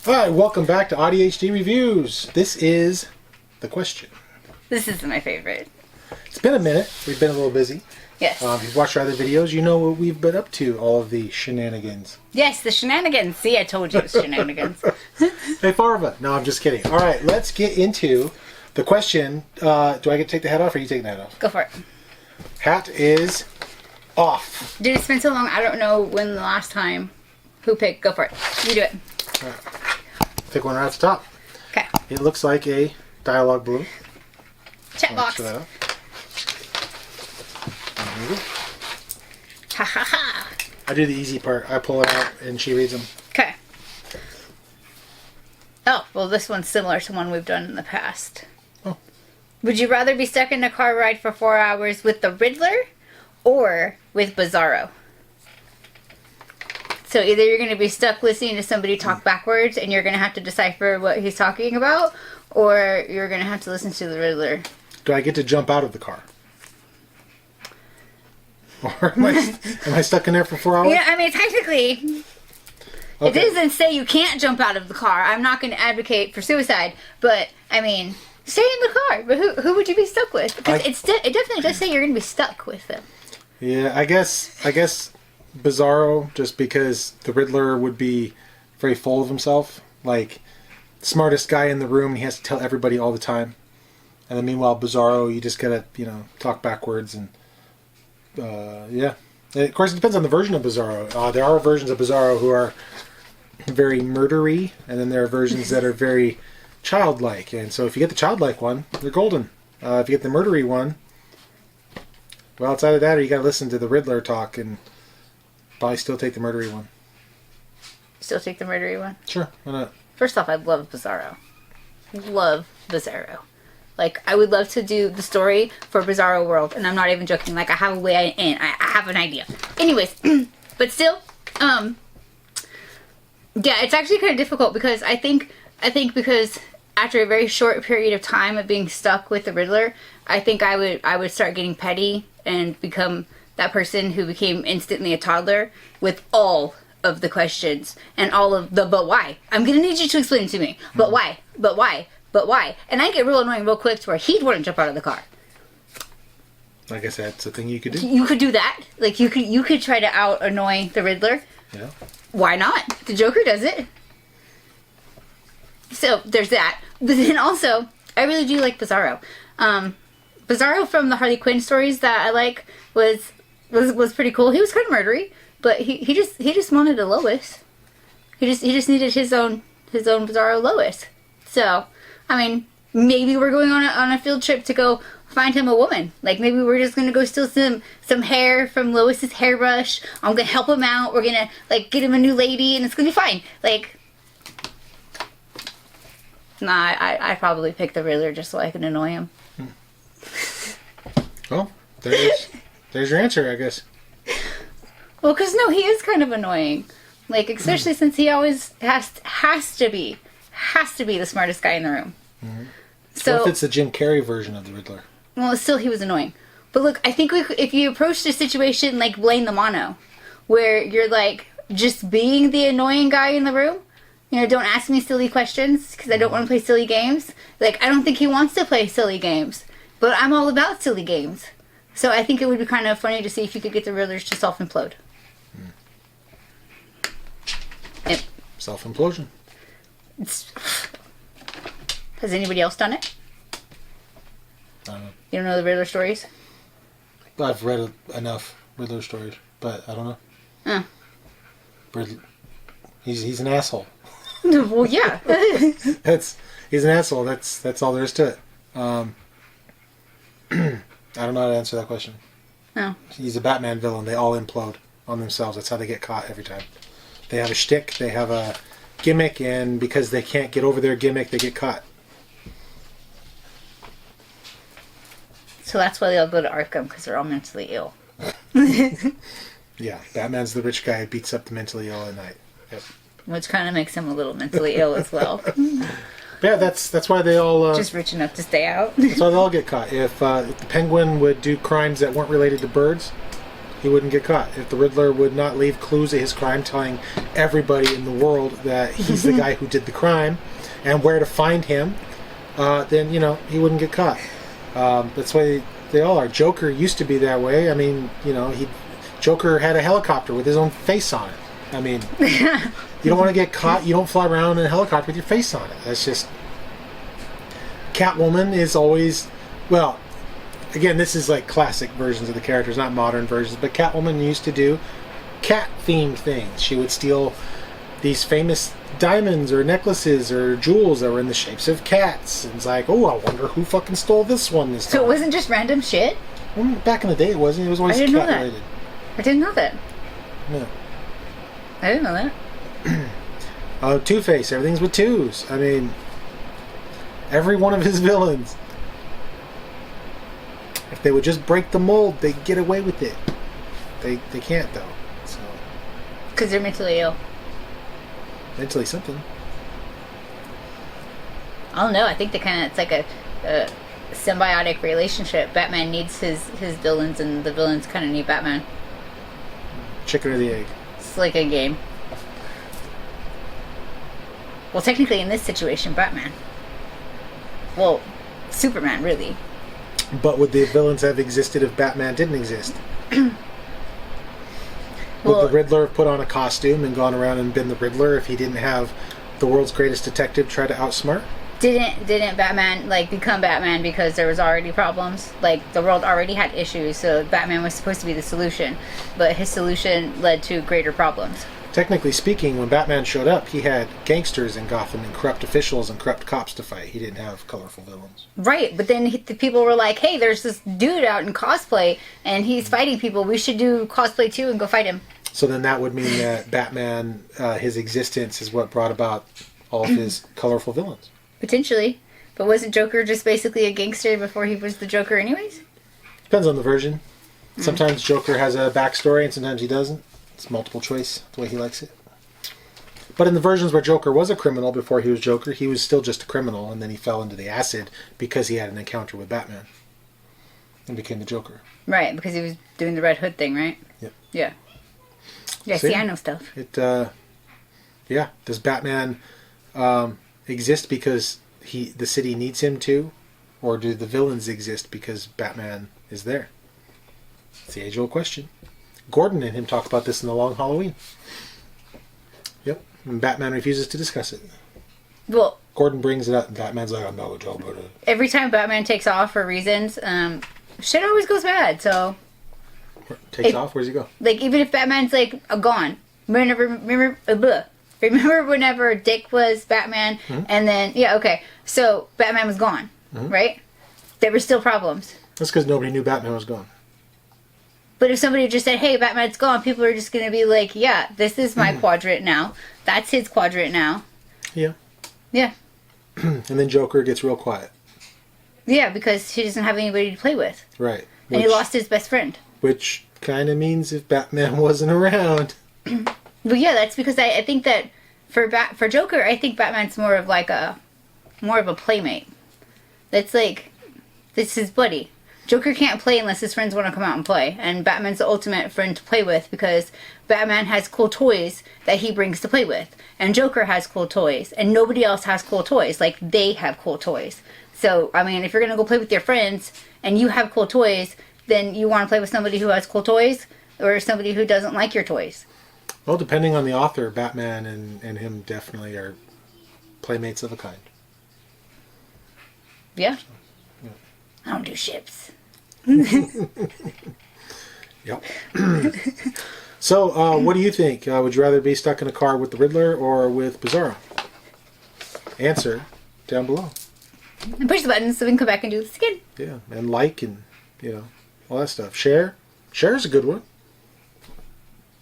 Hi, welcome back to AuDHD Reviews. This is the question. This is my favorite. It's been a minute. We've been a little busy. Yes. If you've watched our other videos, you know what we've been up to, all of the shenanigans. Yes, the shenanigans. See, I told you it was shenanigans. Hey, Farva. No, I'm just kidding. All right, let's get into the question. Do I get to take the hat off or are you taking the hat off? Go for it. Hat is off. Dude, it's been so long, I don't know when the last time. Who picked? Go for it. You do it. All right. Pick one right off the top. Okay. It looks like a dialogue blue. Check box. There you go. Ha ha ha. I do the easy part. I pull it out and she reads them. Okay. Oh, well, this one's similar to one we've done in the past. Oh. Would you rather be stuck in a car ride for 4 hours with the Riddler or with Bizarro? So either you're going to be stuck listening to somebody talk backwards and you're going to have to decipher what he's talking about, or you're going to have to listen to the Riddler. Do I get to jump out of the car? Or am I stuck in there for 4 hours? Yeah, I mean, technically, it doesn't say you can't jump out of the car. I'm not going to advocate for suicide, but, I mean, stay in the car. But who would you be stuck with? Because it definitely does say you're going to be stuck with them. Yeah, I guess Bizarro, just because the Riddler would be very full of himself. Like, smartest guy in the room, and he has to tell everybody all the time. And then meanwhile, Bizarro, you just gotta, talk backwards and, yeah. And of course, it depends on the version of Bizarro. There are versions of Bizarro who are very murdery, and then there are versions that are very childlike. And so if you get the childlike one, they're golden. If you get the murdery one, well, outside of that, you gotta listen to the Riddler talk, and probably still take the murdery one. Still take the murdery one? Sure, why not? First off, I love Bizarro. Love Bizarro. Like, I would love to do the story for Bizarro World, and I'm not even joking. Like, I have a way in. I have an idea. Anyways, but still, yeah, it's actually kind of difficult because I think because after a very short period of time of being stuck with the Riddler, I think I would start getting petty and become that person who became instantly a toddler with all of the questions and all of the but why. I'm gonna need you to explain it to me. But why? But why? But why? And I get real annoying real quick to where he'd want to jump out of the car. Like I said, it's a thing you could do. You could do that. Like, you could try to out annoy the Riddler. Yeah. Why not? The Joker does it. So there's that. But then also, I really do like Bizarro. Bizarro from the Harley Quinn stories that I like was pretty cool. He was kind of murdery, but he just wanted a Lois. He just needed his own Bizarro Lois. So, I mean, maybe we're going on a field trip to go find him a woman. Like, maybe we're just gonna go steal some hair from Lois's hairbrush. I'm gonna help him out. We're gonna get him a new lady, and it's gonna be fine. Like, nah, I probably pick the Riddler just so I can annoy him. Well, there's your answer, I guess. Well, because no, he is kind of annoying. Like, especially since he always has to be the smartest guy in the room. Mm-hmm. So what if it's the Jim Carrey version of the Riddler? Well, still, he was annoying. But look, I think if you approach the situation like Blaine the Mono, where you're like just being the annoying guy in the room, don't ask me silly questions because I don't want to play silly games. Like, I don't think he wants to play silly games, but I'm all about silly games. So I think it would be kind of funny to see if you could get the Riddlers to self-implode. Self-implosion. Has anybody else done it? I don't know. You don't know the Riddler stories? I've read enough Riddler stories, but I don't know. Riddler, he's an asshole. Well, yeah. He's an asshole. That's all there is to it. I don't know how to answer that question. No. He's a Batman villain. They all implode on themselves. That's how they get caught every time. They have a shtick. They have a gimmick, and because they can't get over their gimmick, they get caught. So that's why they all go to Arkham, because they're all mentally ill. Yeah, Batman's the rich guy who beats up the mentally ill at night. Yep. Which kind of makes him a little mentally ill as well. Yeah, that's why they all... just rich enough to stay out. That's why they all get caught. If the Penguin would do crimes that weren't related to birds, He wouldn't get caught. If the Riddler would not leave clues of his crime telling everybody in the world that he's the guy who did the crime and where to find him, then, he wouldn't get caught. That's why they all are. Joker used to be that way. I mean, Joker had a helicopter with his own face on it. I mean, you don't want to get caught. You don't fly around in a helicopter with your face on it. That's just... Catwoman is always... Well, again, this is like classic versions of the characters, not modern versions, but Catwoman used to do cat-themed things. She would steal these famous diamonds or necklaces or jewels that were in the shapes of cats. And it's like, oh, I wonder who fucking stole this one this time. So it wasn't just random shit? Well, back in the day it wasn't. It was always cat-related. I didn't know that. No. I didn't know that. Two-Face, everything's with twos. I mean, every one of his villains. If they would just break the mold, they'd get away with it. They can't, though. So. Because they're mentally ill. Mentally something. I don't know. I think it's like a symbiotic relationship. Batman needs his villains, and the villains kind of need Batman. Chicken or the egg. It's like a game. Well, technically, in this situation, Batman. Well, Superman, really. But would the villains have existed if Batman didn't exist? Would the Riddler have put on a costume and gone around and been the Riddler if he didn't have the world's greatest detective try to outsmart? Didn't Batman become Batman because there was already problems? Like the world already had issues, so Batman was supposed to be the solution, but his solution led to greater problems. Technically speaking, when Batman showed up, he had gangsters in Gotham and corrupt officials and corrupt cops to fight. He didn't have colorful villains. Right, but then the people were like, hey, there's this dude out in cosplay, and he's fighting people. We should do cosplay too and go fight him. So then that would mean that Batman, his existence is what brought about all of his colorful villains. Potentially. But wasn't Joker just basically a gangster before he was the Joker anyways? Depends on the version. Sometimes Joker has a backstory and sometimes he doesn't. It's multiple choice, the way he likes it. But in the versions where Joker was a criminal before he was Joker, he was still just a criminal, and then he fell into the acid because he had an encounter with Batman and became the Joker. Right, because he was doing the Red Hood thing, right? Yep. Yeah. Yeah, So, see, I know stuff. Does Batman exist because the city needs him to, or do the villains exist because Batman is there? It's the age-old question. Gordon and him talk about this in The Long Halloween. Yep. And Batman refuses to discuss it. Well, Gordon brings it up, and Batman's like, I'm not going to talk about it. Every time Batman takes off for reasons, shit always goes bad, so... Takes off? Where's he go? Like, even if Batman's, gone. Remember whenever Dick was Batman, and then... Yeah, okay. So, Batman was gone, right? There were still problems. That's because nobody knew Batman was gone. But if somebody just said, hey, Batman's gone, people are just going to be like, yeah, this is my quadrant now. That's his quadrant now. Yeah. Yeah. And then Joker gets real quiet. Yeah, because he doesn't have anybody to play with. Right. And he lost his best friend. Which kind of means if Batman wasn't around. Well, yeah, that's because I think that for Joker, I think Batman's more of a playmate. That's like, this is his buddy. Joker can't play unless his friends want to come out and play. And Batman's the ultimate friend to play with because Batman has cool toys that he brings to play with. And Joker has cool toys. And nobody else has cool toys. Like, they have cool toys. So, I mean, if you're going to go play with your friends and you have cool toys, then you want to play with somebody who has cool toys or somebody who doesn't like your toys. Well, depending on the author, Batman and him definitely are playmates of a kind. Yeah. So, yeah. I don't do ships. Yep. So, what do you think? Would you rather be stuck in a car with the Riddler or with Bizarro? Answer down below. And push the button so we can come back and do this again. Yeah, and all that stuff. Share is a good one.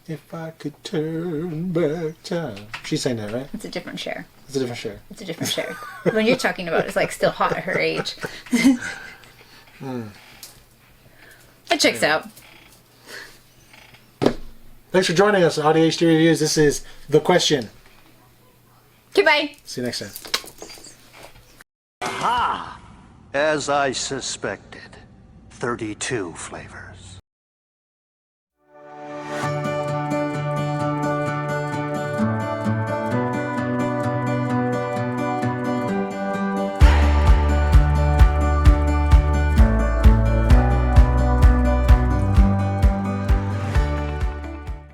If I could turn back time. She's saying that, right? It's a different share. It's a different share. It's a different share. When you're talking about it's like still hot at her age. It checks out. Thanks for joining us on AuDHD Reviews. This is The Question. Goodbye. See you next time. Aha! As I suspected, 32 flavors.